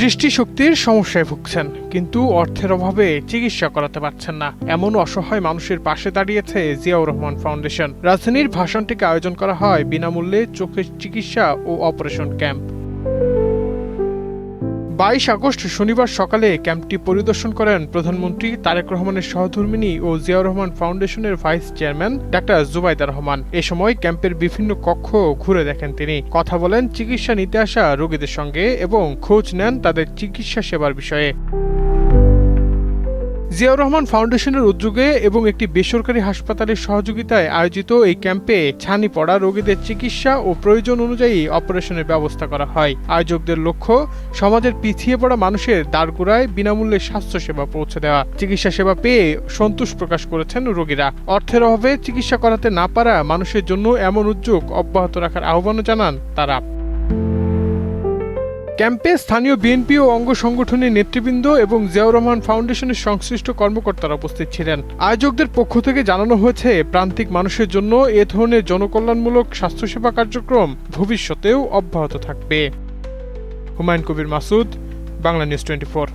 দৃষ্টিশক্তির সমস্যায় ভুগছেন, কিন্তু অর্থের অভাবে চিকিৎসা করাতে পারছেন না। এমন অসহায় মানুষের পাশে দাঁড়িয়েছে জিয়াউর রহমান ফাউন্ডেশন। রাজধানীর ভাষণটিকে আয়োজন করা হয় বিনামূল্যে চোখের চিকিৎসা ও অপারেশন ক্যাম্প। 22 আগস্ট শনিবার সকালে ক্যাম্পটি পরিদর্শন করেন প্রধানমন্ত্রী তারেক রহমানের সহধর্মিণী ও জিয়াউর রহমান ফাউন্ডেশনের ভাইস চেয়ারম্যান ডাক্তার জুবাইদা রহমান। এ সময় ক্যাম্পের বিভিন্ন কক্ষ ঘুরে দেখেন তিনি, কথা বলেন চিকিৎসা নিতে আসা রোগীদের সঙ্গে এবং খোঁজ নেন তাদের চিকিৎসা সেবার বিষয়ে। জিয়াউর রহমান ফাউন্ডেশনের উদ্যোগে এবং একটি বেসরকারি হাসপাতালের সহযোগিতায় আয়োজিত এই ক্যাম্পে ছানি পড়া রোগীদের চিকিৎসা ও প্রয়োজন অনুযায়ী অপারেশনের ব্যবস্থা করা হয়। আয়োজকদের লক্ষ্য সমাজের পিছিয়ে পড়া মানুষের দ্বারগোড়ায় বিনামূল্যে স্বাস্থ্যসেবা পৌঁছে দেওয়া। চিকিৎসা সেবা পেয়ে সন্তোষ প্রকাশ করেছেন রোগীরা। অর্থের অভাবে চিকিৎসা করাতে না পারা মানুষের জন্য এমন উদ্যোগ অব্যাহত রাখার আহ্বানও জানান তারা। ক্যাম্পে স্থানীয় বিএনপি ও অঙ্গ সংগঠনের নেতৃবৃন্দ এবং জিয়াউর রহমান ফাউন্ডেশনের সংশ্লিষ্ট কর্মকর্তারা উপস্থিত ছিলেন। আয়োজকদের পক্ষ থেকে জানানো হয়েছে, প্রান্তিক মানুষের জন্য এ ধরনের জনকল্যাণমূলক স্বাস্থ্যসেবা কার্যক্রম ভবিষ্যতেও অব্যাহত থাকবে। হুমায়ুন কবির মাসুদ, বাংলা নিউজ 24।